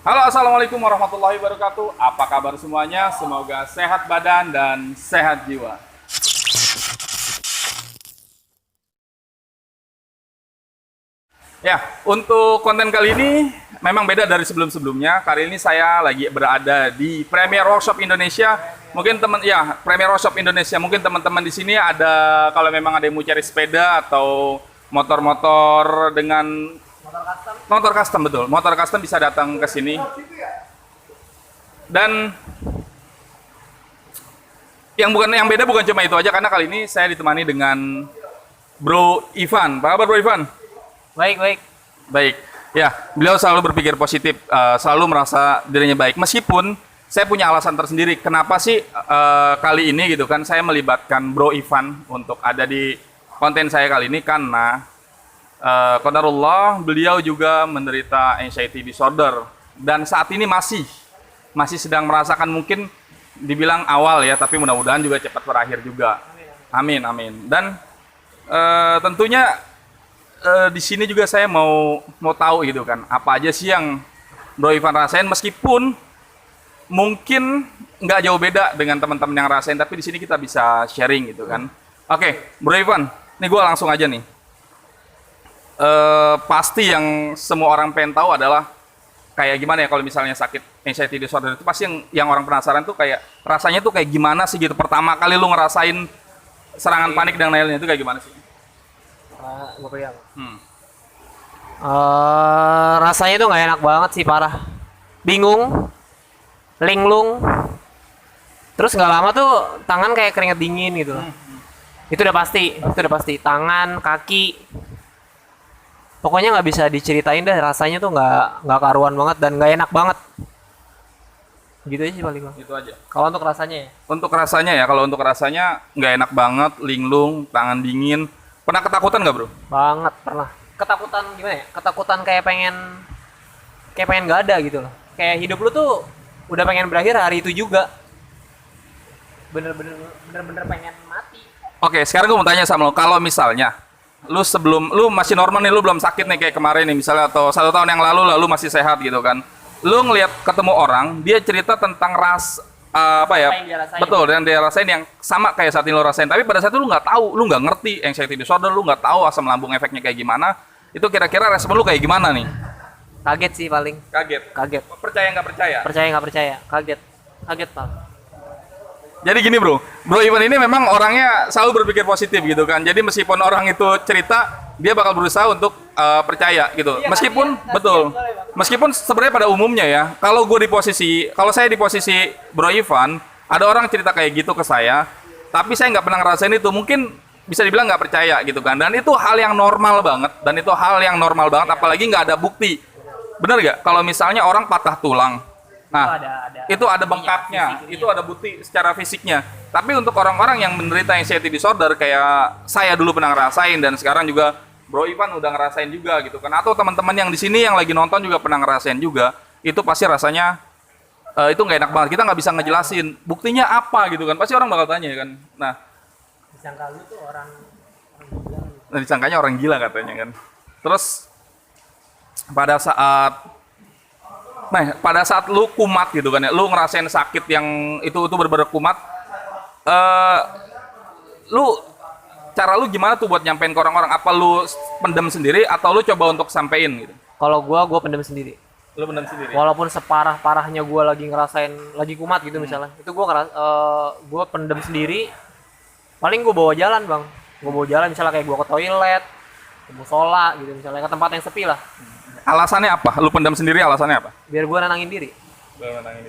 Halo, assalamualaikum warahmatullahi wabarakatuh. Apa kabar semuanya? Semoga sehat badan dan sehat jiwa. Ya, untuk konten kali ini memang beda dari sebelum-sebelumnya. Kali ini saya lagi berada di Premier Workshop Indonesia. Mungkin Premier Workshop Indonesia. Mungkin teman-teman di sini ada, kalau memang ada yang mau cari sepeda atau motor-motor dengan motor custom, betul. Motor custom bisa datang ke sini. Dan yang beda bukan cuma itu aja, karena kali ini saya ditemani dengan Bro Ivan. Apa kabar Bro Ivan? Baik, baik. Baik. Ya, beliau selalu berpikir positif, selalu merasa dirinya baik. Meskipun saya punya alasan tersendiri kenapa sih kali ini gitu kan saya melibatkan Bro Ivan untuk ada di konten saya kali ini, karena qadarullah beliau juga menderita anxiety disorder dan saat ini masih sedang merasakan, mungkin dibilang awal ya, tapi mudah-mudahan juga cepat berakhir juga. Amin, amin. Dan tentunya di sini juga saya mau tahu gitu kan, apa aja sih yang Bro Ivan rasain, meskipun mungkin nggak jauh beda dengan teman-teman yang rasain, tapi di sini kita bisa sharing gitu kan. Oke, Bro Ivan, nih gue langsung aja nih. Pasti yang semua orang pengen tahu adalah kayak gimana ya kalau misalnya sakit anxiety disorder itu, pasti yang orang penasaran tuh kayak rasanya tuh kayak gimana sih gitu. Pertama kali lu ngerasain serangan panik dan lain-lainnya itu kayak gimana sih? Gue pegang. Rasanya tuh nggak enak banget sih, parah. Bingung, linglung. Terus nggak lama tuh tangan kayak keringet dingin gitu. Itu udah pasti. Tangan, kaki. Pokoknya nggak bisa diceritain dah, rasanya tuh nggak karuan banget dan nggak enak banget. Gitu aja sih paling. Itu aja. Kalau untuk rasanya ya? Kalau untuk rasanya nggak enak banget, linglung, tangan dingin. Pernah ketakutan nggak Bro? Banget, pernah. Ketakutan gimana ya? Ketakutan kayak pengen nggak ada gitu loh. Kayak hidup lu tuh udah pengen berakhir hari itu juga. Bener-bener pengen mati. Oke, sekarang gue mau tanya sama lo, kalau misalnya lu masih normal nih, lu belum sakit nih kayak kemarin nih misalnya, atau 1 tahun yang lalu lu masih sehat gitu kan, lu ngelihat ketemu orang, dia cerita tentang apa ya, betul, dan dia rasain yang sama kayak saat ini lo rasain, tapi pada saat itu lu nggak tahu, lu nggak ngerti anxiety disorder, lu nggak tahu asam lambung efeknya kayak gimana, itu kira-kira respon lu kayak gimana nih? Kaget sih paling. Kaget. Percaya nggak percaya? Percaya nggak percaya. Kaget Pak. Jadi gini Bro Ivan ini memang orangnya selalu berpikir positif gitu kan. Jadi meskipun orang itu cerita, dia bakal berusaha untuk percaya gitu. Iya, Meskipun kasihan, betul, boleh, meskipun sebenarnya pada umumnya ya, kalau saya di posisi Bro Ivan, ada orang cerita kayak gitu ke saya, tapi saya nggak pernah ngerasain itu, mungkin bisa dibilang nggak percaya gitu kan. Dan itu hal yang normal banget, apalagi nggak ada bukti. Bener nggak? Kalau misalnya orang patah tulang, nah, itu ada bengkaknya, itu ada bukti secara fisiknya. Tapi untuk orang-orang yang menderita anxiety disorder kayak saya dulu pernah ngerasain, dan sekarang juga Bro Ivan udah ngerasain juga gitu kan, atau teman-teman yang di sini yang lagi nonton juga pernah ngerasain juga, itu pasti rasanya itu nggak enak banget. Kita nggak bisa ngejelasin buktinya apa gitu kan, pasti orang bakal tanya kan. Nah, Disangka lu tuh orang gila. disangkanya orang gila katanya kan. Terus pada saat lu kumat gitu kan ya, lu ngerasain sakit yang itu bener-bener kumat, cara lu gimana tuh buat nyampein ke orang-orang? Apa lu pendem sendiri atau lu coba untuk sampein gitu? Kalau gua pendem sendiri. Lu pendem sendiri? Walaupun separah-parahnya gua lagi ngerasain lagi kumat gitu misalnya. Itu gua pendem sendiri. Paling gua bawa jalan, Bang. Gua bawa jalan misalnya kayak gua ke toilet, ke musola gitu misalnya, ke tempat yang sepi lah. Alasannya apa? Lu pendam sendiri alasannya apa? Biar gua nenangin diri.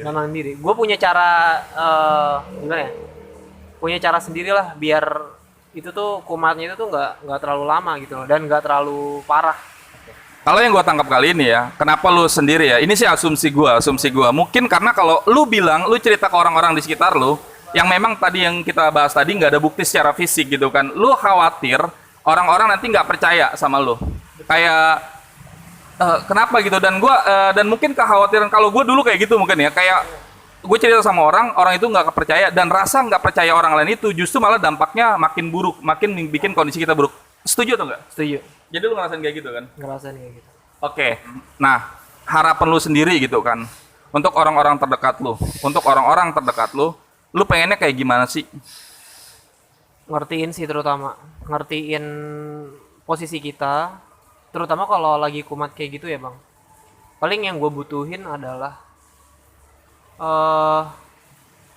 Nenangin diri. Gua punya cara gimana ya? Punya cara sendirilah biar itu tuh kumatnya itu tuh nggak terlalu lama gitu loh, dan nggak terlalu parah. Kalau yang gua tangkap kali ini ya, kenapa lu sendiri ya? Ini sih asumsi gua. Mungkin karena kalau lu cerita ke orang-orang di sekitar lu, yang memang tadi yang kita bahas tadi nggak ada bukti secara fisik gitu kan, lu khawatir orang-orang nanti nggak percaya sama lu. Kayak kenapa gitu, dan mungkin kekhawatiran kalau gue dulu kayak gitu mungkin ya, kayak gue cerita sama orang itu nggak percaya, dan rasa nggak percaya orang lain itu justru malah dampaknya makin buruk, makin bikin kondisi kita buruk. Setuju atau enggak? Setuju. Jadi lu ngerasain kayak gitu kan? Ngerasain kayak gitu. Oke. Nah, harapan lu sendiri gitu kan untuk orang-orang terdekat lu, lu pengennya kayak gimana sih? Ngertiin sih, terutama ngertiin posisi kita, terutama kalau lagi kumat kayak gitu ya bang. Paling yang gue butuhin adalah eh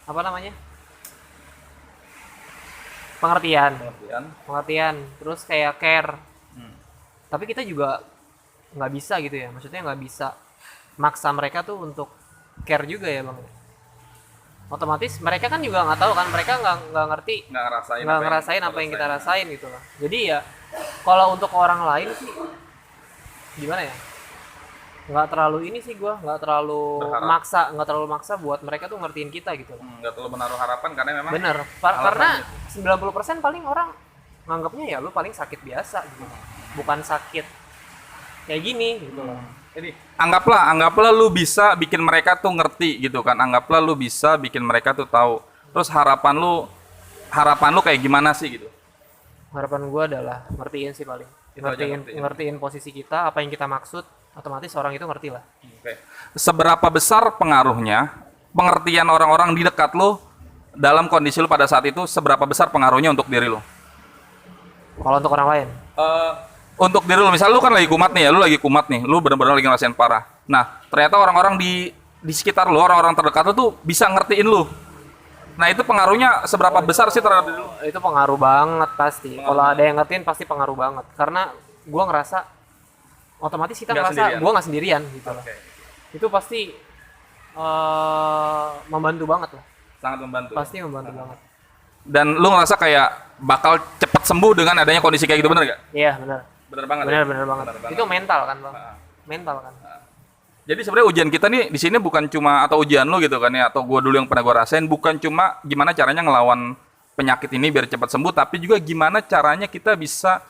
apa namanya, pengertian, pengertian, terus kayak care. Tapi kita juga nggak bisa gitu ya, maksudnya nggak bisa maksa mereka tuh untuk care juga ya bang. Otomatis mereka kan juga nggak tahu kan, mereka nggak ngerti, nggak ngerasain apa yang kita rasain gitu loh. Jadi ya kalau untuk orang lain sih gimana ya, nggak terlalu ini sih, gue nggak terlalu maksa buat mereka tuh ngertiin kita gitu loh. Nggak terlalu menaruh harapan karena memang Bener, karena 90% paling orang nganggapnya ya lu paling sakit biasa gitu, bukan sakit kayak gini gitu loh. jadi anggaplah lu bisa bikin mereka tuh ngerti gitu kan, anggaplah lu bisa bikin mereka tuh tahu, terus harapan lu kayak gimana sih gitu? Harapan gue adalah ngertiin sih, paling ngertiin posisi kita, apa yang kita maksud, otomatis orang itu ngerti lah. Oke. Seberapa besar pengaruhnya pengertian orang-orang di dekat lu dalam kondisi lu pada saat itu, seberapa besar pengaruhnya untuk diri lu? Kalau untuk orang lain, Untuk diri lu, misal lu kan lagi kumat nih ya, lu benar-benar lagi ngerasain parah. Nah, ternyata orang-orang di sekitar lu, orang-orang terdekat lu tuh bisa ngertiin lu. Nah, itu pengaruhnya seberapa besar sih terhadap diri lu? itu pengaruh banget pasti. Kalau ada yang ngertiin pasti pengaruh banget, karena gue ngerasa otomatis kita ngerasa gue nggak sendirian gitu loh. Itu pasti membantu banget lah. Sangat membantu. Pasti membantu banget. Dan lu ngerasa kayak bakal cepat sembuh dengan adanya kondisi kayak gitu, bener gak? Iya benar. Bener banget. Benar banget. Itu mental kan bang. Mental kan. Jadi sebenarnya ujian kita nih di sini bukan cuma, atau ujian lu gitu kan ya, atau gua dulu yang pernah gua rasain, bukan cuma gimana caranya ngelawan penyakit ini biar cepat sembuh, tapi juga gimana caranya kita bisa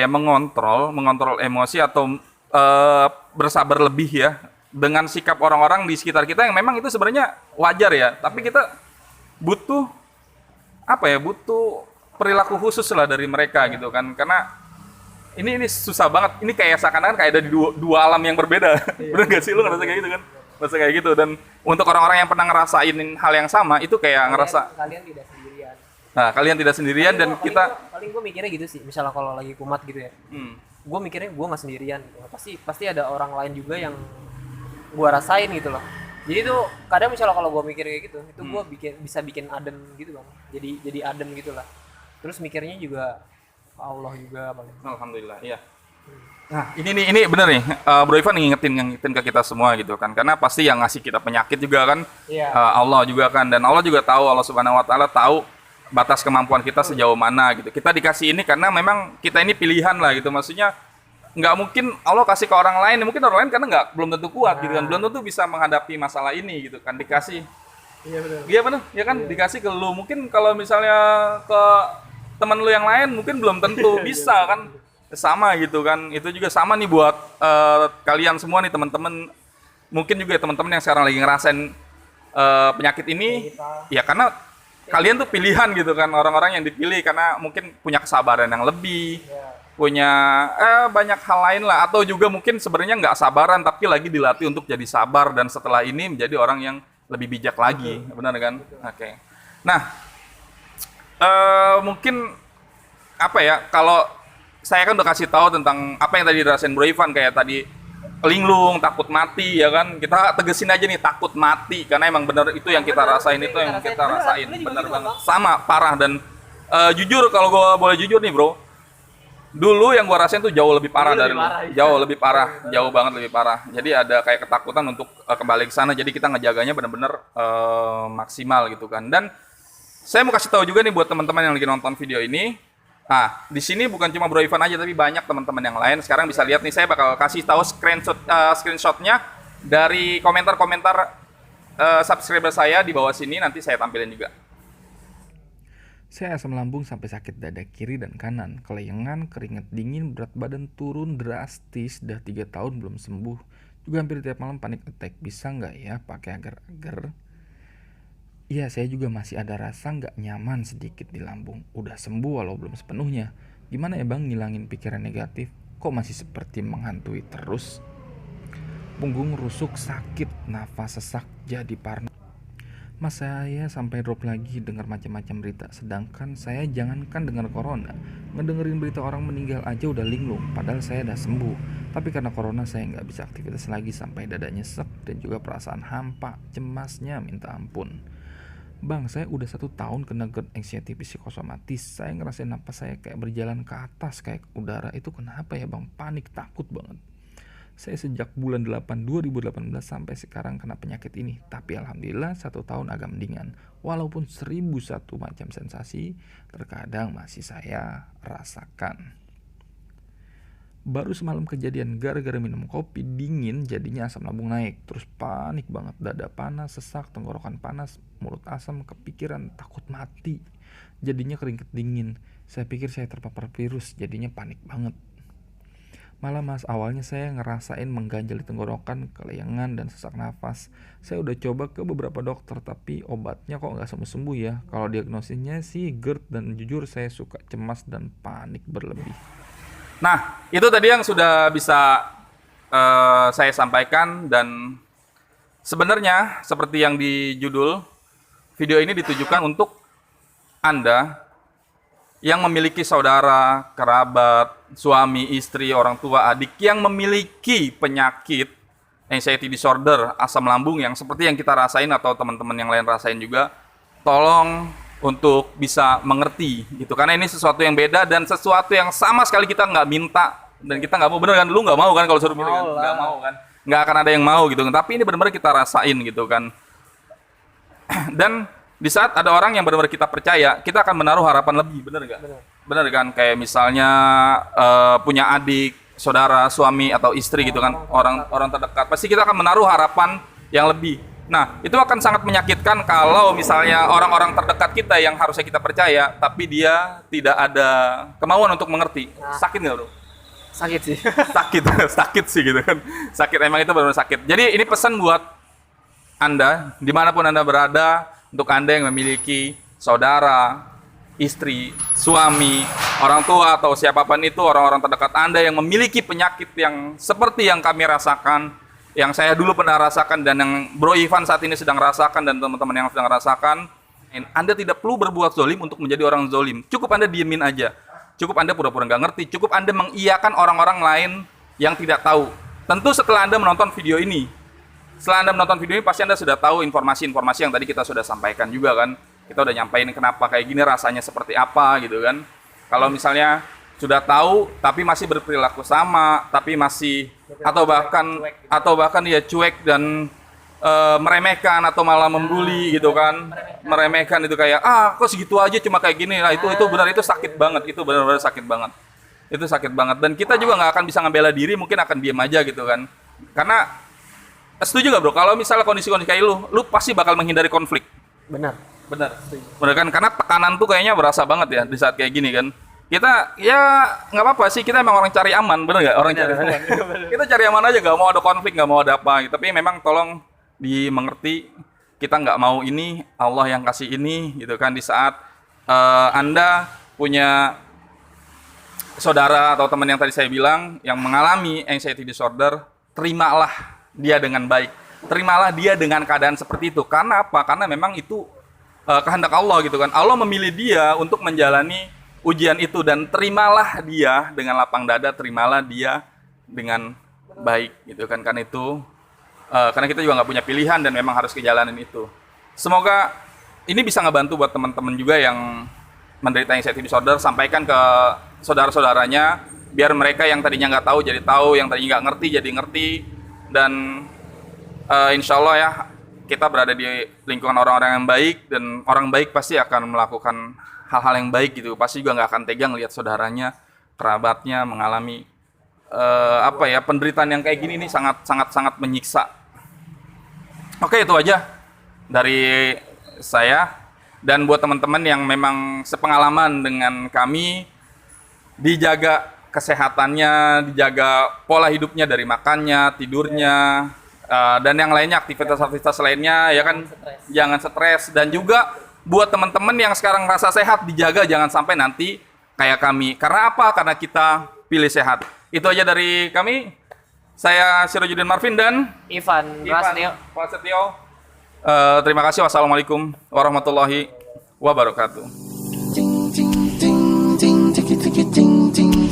mengontrol emosi atau bersabar lebih ya dengan sikap orang-orang di sekitar kita yang memang itu sebenarnya wajar ya, tapi kita butuh butuh perilaku khusus lah dari mereka gitu kan, karena ini susah banget. Ini kayak seakan-akan kayak ada di dua alam yang berbeda. Bener gak sih, lu ngerasa kayak gitu kan? Ngerasa kayak gitu. Dan untuk orang-orang yang pernah ngerasain hal yang sama, itu kayak ngerasa kalian tidak sendirian. Nah, kalian tidak sendirian dan paling gue mikirnya gitu sih. Misalnya kalau lagi kumat gitu ya, gue mikirnya gue nggak sendirian gitu. Pasti ada orang lain juga yang gue rasain gitu loh. Jadi tuh kadang misalnya kalau gue mikir kayak gitu, itu gue bisa bikin adem gitu bang. Jadi adem gitulah. Terus mikirnya juga Allah juga paling. Alhamdulillah, iya. Nah, ini bener nih, Bro Ivan ngingetin ke kita semua gitu kan, karena pasti yang ngasih kita penyakit juga kan, Allah juga kan, dan Allah juga tahu, Allah Subhanahu Wa Taala tahu batas kemampuan kita sejauh mana gitu. Kita dikasih ini karena memang kita ini pilihan lah gitu, maksudnya nggak mungkin Allah kasih ke orang lain, mungkin orang lain karena belum tentu kuat gitu kan, belum tentu bisa menghadapi masalah ini gitu kan, dikasih. Iya benar, ya kan, dikasih ke lu. Mungkin kalau misalnya ke teman lu yang lain mungkin belum tentu bisa kan, sama gitu kan. Itu juga sama nih buat kalian semua nih teman-teman, mungkin juga teman-teman yang sekarang lagi ngerasain penyakit ini ya, karena kalian tuh pilihan gitu kan, orang-orang yang dipilih karena mungkin punya kesabaran yang lebih, punya banyak hal lain lah, atau juga mungkin sebenarnya nggak sabaran tapi lagi dilatih untuk jadi sabar dan setelah ini menjadi orang yang lebih bijak lagi. Benar kan? Oke. Nah, mungkin kalau saya kan udah kasih tahu tentang apa yang tadi dirasain Bro Ivan, kayak tadi linglung, takut mati ya kan, kita tegesin aja nih, takut mati karena emang bener itu yang kita rasain, itu yang kita rasain bener banget, sama parah. Dan jujur, kalau gue boleh jujur nih bro, dulu yang gue rasain tuh jauh lebih parah dari lu, jauh lebih parah, jauh banget lebih parah. Jadi ada kayak ketakutan untuk kembali ke sana, jadi kita ngejaganya bener-bener maksimal gitu kan. Dan saya mau kasih tahu juga nih buat teman-teman yang lagi nonton video ini. Nah, di sini bukan cuma Bro Ivan aja, tapi banyak teman-teman yang lain. Sekarang bisa lihat nih, saya bakal kasih tahu screenshotnya dari komentar-komentar subscriber saya di bawah sini. Nanti saya tampilin juga. Saya asam lambung sampai sakit dada kiri dan kanan, kelayangan, keringat dingin, berat badan turun drastis, udah 3 tahun belum sembuh. Juga hampir tiap malam panic attack. Bisa nggak ya pakai agar-agar? Iya, saya juga masih ada rasa nggak nyaman sedikit di lambung. Udah sembuh walau belum sepenuhnya. Gimana ya bang ngilangin pikiran negatif? Kok masih seperti menghantui terus? punggung rusuk, sakit, nafas sesak, jadi parno. Mas saya sampai drop lagi dengar macam-macam berita. Sedangkan saya jangankan dengar corona, ngedengerin berita orang meninggal aja udah linglung. Padahal saya udah sembuh. Tapi karena corona saya nggak bisa aktivitas lagi sampai dada nyesek dan juga perasaan hampa, cemasnya minta ampun. Bang, saya udah 1 tahun kena GERD anxiety psikosomatis. Saya ngerasain napas saya kayak berjalan ke atas, kayak udara. Itu kenapa ya bang? Panik, takut banget. Saya sejak bulan 8 2018 sampai sekarang kena penyakit ini. Tapi alhamdulillah 1 tahun agak mendingan. Walaupun 1001 macam sensasi terkadang masih saya rasakan. Baru semalam kejadian gara-gara minum kopi dingin jadinya asam lambung naik. Terus panik banget, dada panas, sesak, tenggorokan panas, mulut asam, kepikiran takut mati. Jadinya keringet dingin. Saya pikir saya terpapar virus, jadinya panik banget. Malah mas, awalnya saya ngerasain mengganjal di tenggorokan, kelayangan, dan sesak nafas. Saya udah coba ke beberapa dokter, tapi obatnya kok nggak sembuh-sembuh ya. Kalau diagnosisnya sih GERD, dan jujur saya suka cemas dan panik berlebih. Nah, itu tadi yang sudah bisa saya sampaikan, dan sebenarnya seperti yang di judul, video ini ditujukan untuk Anda yang memiliki saudara, kerabat, suami, istri, orang tua, adik yang memiliki penyakit anxiety disorder, asam lambung yang seperti yang kita rasain atau teman-teman yang lain rasain juga, tolong untuk bisa mengerti gitu, karena ini sesuatu yang beda dan sesuatu yang sama sekali kita nggak minta dan kita nggak mau. Bener kan? Lu nggak mau kan kalau suruh pilih kan? Nggak mau kan? Nggak akan ada yang mau gitu kan, tapi ini benar-benar kita rasain gitu kan. Dan di saat ada orang yang benar-benar kita percaya, kita akan menaruh harapan lebih, bener nggak? Bener kan? Kayak misalnya punya adik, saudara, suami atau istri gitu kan, orang terdekat, pasti kita akan menaruh harapan yang lebih. Nah, itu akan sangat menyakitkan kalau misalnya orang-orang terdekat kita yang harusnya kita percaya, tapi dia tidak ada kemauan untuk mengerti. Sakit nggak bro? Sakit sih. Sakit sih gitu kan. Sakit, emang itu benar-benar sakit. Jadi ini pesan buat Anda, dimanapun Anda berada, untuk Anda yang memiliki saudara, istri, suami, orang tua, atau siapapun itu, orang-orang terdekat Anda yang memiliki penyakit yang seperti yang kami rasakan, yang saya dulu pernah rasakan, dan yang Bro Ivan saat ini sedang rasakan, dan teman-teman yang sedang rasakan. Anda tidak perlu berbuat zolim untuk menjadi orang zolim. Cukup Anda diemin aja. Cukup Anda pura-pura nggak ngerti. Cukup Anda mengiyakan orang-orang lain yang tidak tahu. Tentu setelah Anda menonton video ini, pasti Anda sudah tahu informasi-informasi yang tadi kita sudah sampaikan juga kan. Kita udah nyampein kenapa kayak gini, rasanya seperti apa gitu kan. Kalau misalnya sudah tahu tapi masih berperilaku sama, tapi masih atau bahkan ya cuek dan meremehkan atau malah membuli gitu kan, meremehkan itu kayak kok segitu aja cuma kayak gini. Nah itu benar, itu sakit banget, itu benar-benar sakit banget, itu sakit banget. Dan kita juga nggak akan bisa ngebela diri, mungkin akan diam aja gitu kan. Karena setuju gak bro, kalau misalnya kondisi-kondisi kayak lu pasti bakal menghindari konflik. Benar Kan, karena tekanan tuh kayaknya berasa banget ya di saat kayak gini kan. Kita ya nggak apa-apa sih, kita emang orang cari aman, bener nggak? Cari aman. Kita cari aman aja, nggak mau ada konflik, nggak mau ada apa. Tapi memang tolong dimengerti, kita nggak mau ini, Allah yang kasih ini gitu kan. Di saat Anda punya saudara atau teman yang tadi saya bilang yang mengalami anxiety disorder, terimalah dia dengan baik, terimalah dia dengan keadaan seperti itu. Karena apa? Karena memang itu kehendak Allah gitu kan. Allah memilih dia untuk menjalani ujian itu, dan terimalah dia dengan lapang dada, terimalah dia dengan baik gitu kan. Karena itu karena kita juga nggak punya pilihan dan memang harus kejalanin itu. Semoga ini bisa ngebantu buat teman-teman juga yang menderita anxiety disorder. Sampaikan ke saudara-saudaranya biar mereka yang tadinya nggak tahu jadi tahu, yang tadinya nggak ngerti jadi ngerti. Dan insya Allah ya, kita berada di lingkungan orang-orang yang baik, dan orang baik pasti akan melakukan hal-hal yang baik gitu. Pasti juga nggak akan tega ngelihat saudaranya, kerabatnya mengalami penderitaan yang kayak gini. Ini sangat menyiksa. Oke, itu aja dari saya. Dan buat teman-teman yang memang sepengalaman dengan kami, dijaga kesehatannya, dijaga pola hidupnya dari makannya, tidurnya, dan yang lainnya, aktivitas-aktivitas lainnya ya kan. Jangan stres. Dan juga buat teman-teman yang sekarang rasa sehat, dijaga jangan sampai nanti kayak kami. Karena apa? Karena kita pilih sehat. Itu aja dari kami. Saya Sirojudin Marvin dan Ivan Prasetyo. Terima kasih. Wassalamualaikum warahmatullahi wabarakatuh. Ting ting ting ting ting ting ting ting.